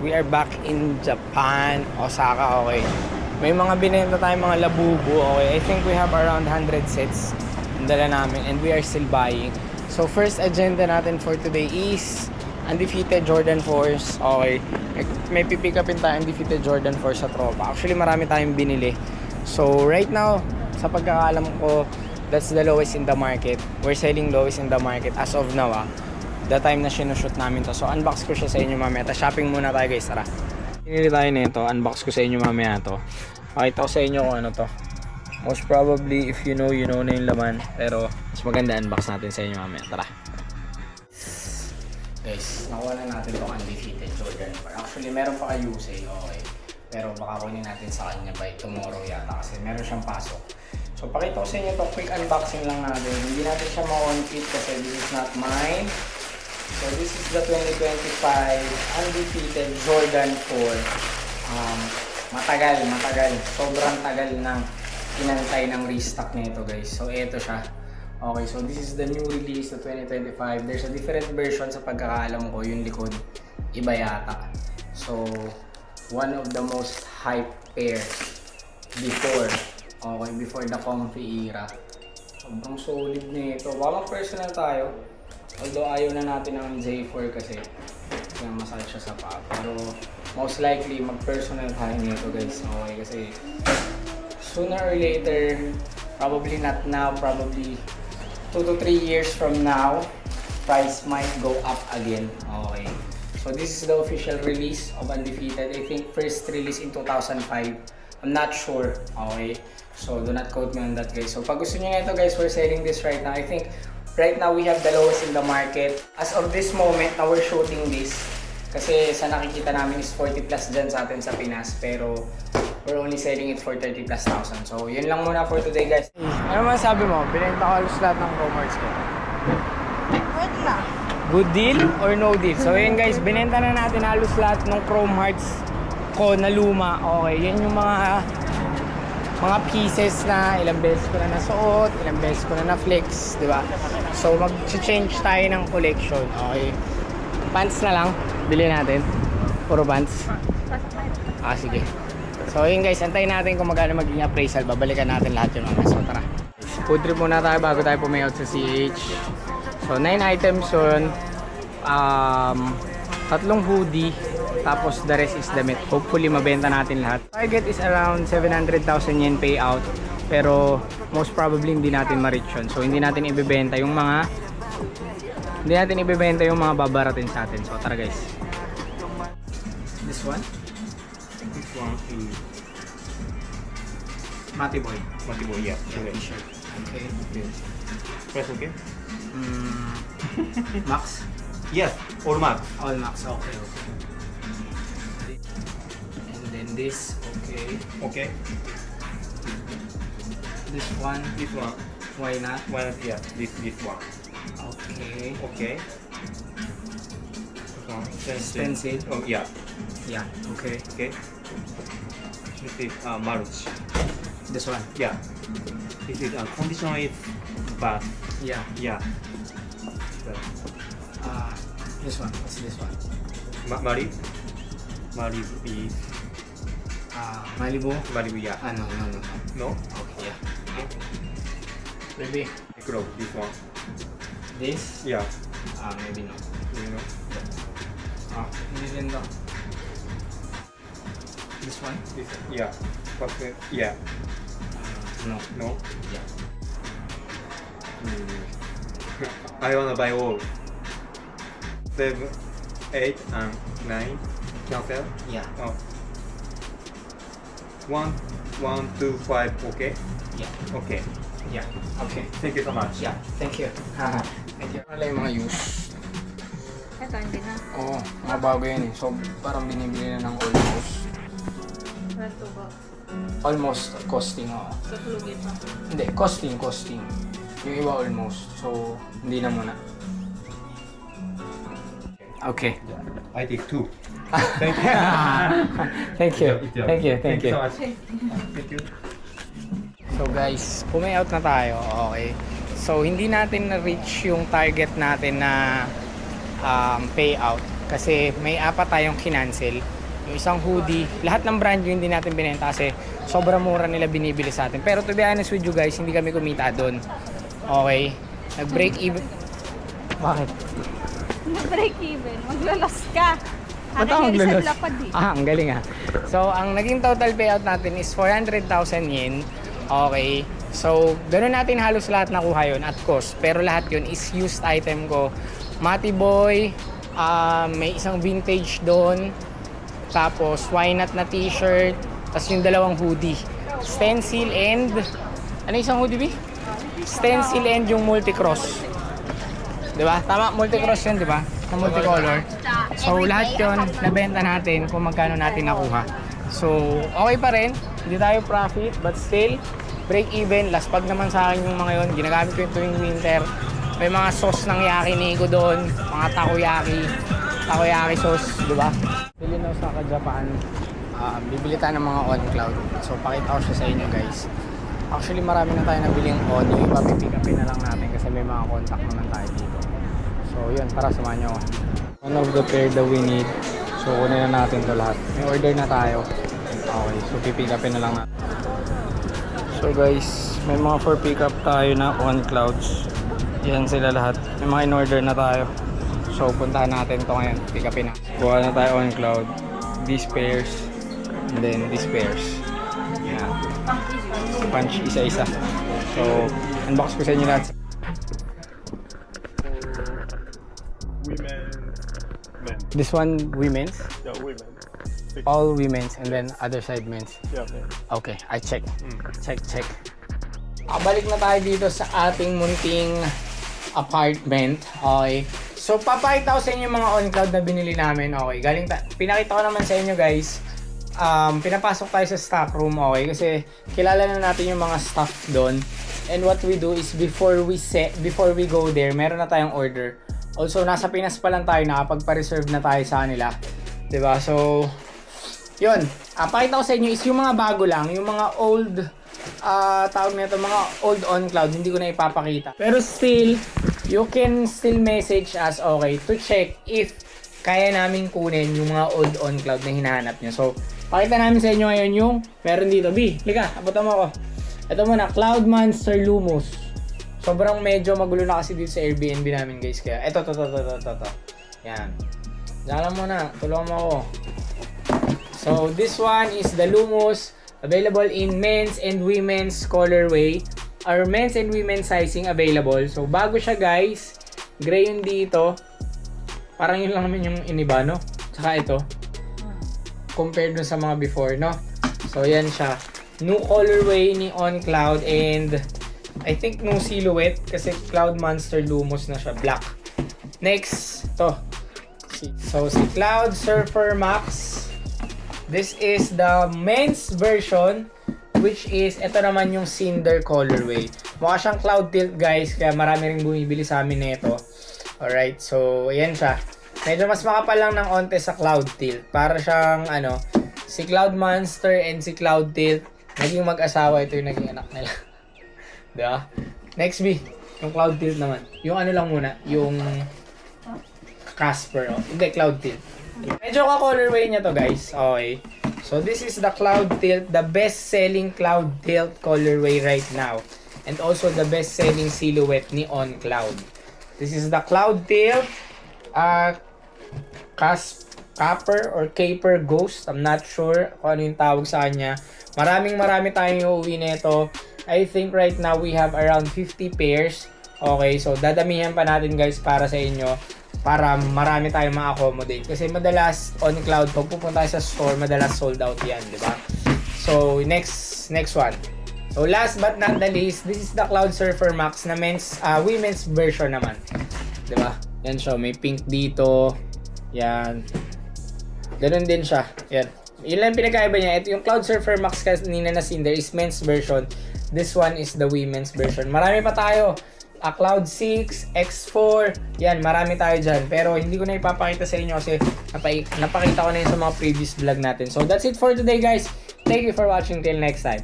we are back in Japan, Osaka, okay. May mga binenta tayong mga labubu, okay. I think we have around 100 sets ang dala namin and we are still buying. So first agenda natin for today is undefeated Jordan 4s, okay. May pipick upin tayo undefeated Jordan 4 sa tropa. Actually marami tayong binili. So right now, sa pagkakaalam ko, that's the lowest in the market. We're selling lowest in the market as of now, the time na sinushoot namin to. So unbox ko siya sa inyo mamaya. Shopping muna tayo guys, tara. Pinili tayo nito, unbox ko sa inyo mamaya to. Pakita ko sa inyo kung ano to. Most probably if you know na yung laman. Pero mas maganda unbox natin sa inyo mamaya. Tara. Guys, nakuha na natin itong undefeated Jordan 4. Actually meron pa kay Yusei, okay. Pero baka kunin natin sa kanya by tomorrow yata kasi meron siyang pasok. So pakita ko sa inyo to, quick unboxing lang natin. Hindi natin siya ma-on-fit kasi this is not mine. So this is the 2025 undefeated Jordan 4. Matagal. Sobrang tagal nang inantay ng restock nito guys. So ito siya. Okay, so this is the new release, the 2025. There's a different version sa pagkakaalam ko. Yung likod, iba yata. So, one of the most hype pairs before. Okay, before the comfy era. Sobrang solid nito. Baka personal tayo. Although ayaw na natin ng J4 kasi kaya masakit siya sa paa. Pero most likely mag-personal tayo nito guys. Okay, kasi sooner or later, probably not now, probably 2 to 3 years from now, price might go up again. Okay. So this is the official release of Undefeated. I think first release in 2005. I'm not sure. Okay. So do not quote me on that guys. So pag gusto niyo nito guys, we're selling this right now. I think right now we have the lowest in the market. As of this moment, now we're shooting this. Kasi sa nakikita namin is 40 plus dyan sa atin sa Pinas. Pero we're only selling it for 30 plus thousand. So yun lang muna for today guys. Ano masabi mo? Binenta ko halos lahat ng Chrome Hearts ko. Good lang. Good deal or no deal? So yun guys, binenta na natin halos lahat ng Chrome Hearts ko na luma. Okay, yan yung mga pieces na ilang beses ko na nasuot, ilang beses ko na na-flex, di ba? So mag-change tayo ng collection. Okay. Pants na lang, bilhin natin. Puro pants. Ah, sige. So yun guys, antayin natin kung magkano magiging appraisal. Babalikan natin lahat yun mamaya. So tara. Food trip muna tayo bago tayo pumayout sa CH. So 9 items yun. 3 hoodie. Tapos the rest is damit. Hopefully mabenta natin lahat. Target is around 700,000 yen payout. Pero most probably hindi natin ma-reach yun. So hindi natin ibebenta yung mga babaratin sa atin. So tara guys. This one? This one is Matty Boy. Matiboy, yeah. T-shirt. Okay. Yes. Price okay? Max? Yes, all max. All Max. Okay. And then this. Okay. Okay. This one. This one. Why not? One, yeah. This one. Okay. Okay. This one. Stencil. Oh yeah. Yeah. Okay. Okay. This is Maruch. This one. Yeah. This is condition is bad. Yeah. Yeah. This one. What's this one? Mari is Malibu. Malibu, yeah. No. No. Okay. Yeah. Okay. Maybe Micro, this one. this. Yeah. Maybe no. You know. Hindi din daw. This one. This yeah. But yeah. No. No. Yeah. I wanna buy all. 7, 8, and 9. Cancel. Yeah. Oh. 1, 2, 5. Okay. Yeah. Okay. Yeah. Okay. Thank you so much. Yeah. Thank you. Thank you. Wala yung mga use. Ito, hindi na. Oo, mga bago yan eh. So, parang binibili na ng almost. Wala to ba? Almost costing, oo. Sa flugi pa. Hindi, costing. Yung iba almost. So, hindi na muna. Okay. I take 2. Thank you. Thank you. Thank you so much. Thank you. So guys, pumayout na tayo. Okay. So, hindi natin na-reach yung target natin na payout. Kasi may apat tayong kinancel. Yung isang hoodie, lahat ng brand yun hindi natin binenta kasi sobrang mura nila binibili sa atin. Pero to be honest with you guys, hindi kami kumita doon. Okay? Nag-break even. Bakit? Mag-break even. Maglalos ka. Ba't ako maglalos? Lapad eh. Ang galing ah. So, ang naging total payout natin is 400,000 yen. Okay. So, ganoon natin halos lahat nakuha yun at cost. Pero lahat yun is used item ko. Mati Boy, may isang vintage doon. Tapos, why not na t-shirt. Tapos yung dalawang hoodie. Stencil and... Ano isang hoodie, B? Stencil and yung multicross. Diba? Tama, multicross yun, diba? Na multicolor. So, lahat yun, nabenta natin kung magkano natin nakuha. So, okay pa rin. Hindi tayo profit, but still, break even. Last pag naman sa akin yung mga yun. Ginagamit ko yung tuwing winter. May mga sauce ng yakinigo doon. Mga takoyaki sauce, diba? Bili na sa Japan. Bibili tayo ng mga on cloud. So, pakita ko siya sa inyo, guys. Actually, marami na tayo nabiling on. Yung iba, pipick upin na lang natin kasi may mga contact naman tayo dito. So, yun, para samahan nyo. One of the pair that we need. So, kunin na natin to lahat. May order na tayo. Okay, so pipick upin na lang natin. So, guys, may mga for pick up tayo na on clouds. Yan sila lahat. May mga in-order na tayo. So, puntahan natin to ngayon. Pick upin na. Buha na tayo on cloud. These pairs. And then these pairs. Yan. Punch isa-isa. So, unbox ko sa inyo lahat. Women, men. This one, women's. Yeah, women. All women's and then other side men's. Yeah, men. Okay, I check. Check. Balik na tayo dito sa ating munting apartment. Okay. So, papakita ko sa inyo yung mga on-cloud na binili namin. Okay. Pinakita ko naman sa inyo, guys. Pinapasok tayo sa stock room. Okay. Kasi kilala na natin yung mga stuff doon. And what we do is before we go there, meron na tayong order. Also, nasa Pinas pa lang tayo. Nakapagpa-reserve na tayo sa kanila. Diba? So, yun. Pakita ko sa inyo is yung mga bago lang. Yung mga old tawag nito, mga old on cloud, hindi ko na ipapakita. Pero still, you can still message us, okay, to check if kaya namin kunin yung mga old on cloud na hinahanap nyo. So, pakita namin sa inyo ngayon yung meron dito. B, lika, abutan mo ako. Ito muna, Cloud Monster Lumos. Sobrang medyo magulo na kasi dito sa Airbnb namin, guys. Kaya, ito. Yan. Diyan muna, tulungan mo ako. So, this one is the Lumos. Available in men's and women's colorway. Or men's and women's sizing available. So, bago siya, guys. Gray yun dito. Parang yun lang naman yung iniba, no? Tsaka ito. Compared dun sa mga before, no? So, yan siya. New colorway ni On Cloud and I think new silhouette kasi Cloud Monster Lumos na siya. Black. Next, to. So, si Cloud Surfer Max. This is the men's version, which is, ito naman yung Cinder colorway. Mukha siyang cloud tilt, guys, kaya marami rin bumibili sa amin nito. Alright, so, ayan siya. Medyo mas makapal lang ng onte sa cloud tilt. Para siyang, si Cloud Monster and si Cloud Tilt, naging mag-asawa, ito yung naging anak nila. Diba? Next, B, yung cloud tilt naman. Yung lang muna, yung Casper, hindi, Cloud Tilt. Medyo ka-colorway niya to, guys. Okay. So, this is the Cloud Tilt, the best-selling Cloud Tilt colorway right now. And also, the best-selling silhouette ni On Cloud. This is the Cloud Tilt, Casper or Caper Ghost. I'm not sure kung ano yung tawag sa kanya. Marami tayong iuwi nito. I think right now, we have around 50 pairs. Okay, so dadamihan pa natin, guys, para sa inyo. Para marami tayong ma-accommodate. Kasi madalas on cloud, pag pupunta tayo sa store, madalas sold out yan, di ba? So, next one. So, last but not the least, this is the Cloud Surfer Max na women's version naman. Di ba? Yan siya, may pink dito. Yan. Ganun din siya. Yan. Yun lang pinagkaiba niya. Ito yung Cloud Surfer Max kanina na Cinder is men's version. This one is the women's version. Marami pa tayo. Cloud 6, X4, yan, marami tayo dyan. Pero hindi ko na ipapakita sa inyo kasi napakita ko na yun sa mga previous vlog natin. So that's it for today, guys. Thank you for watching. Till next time.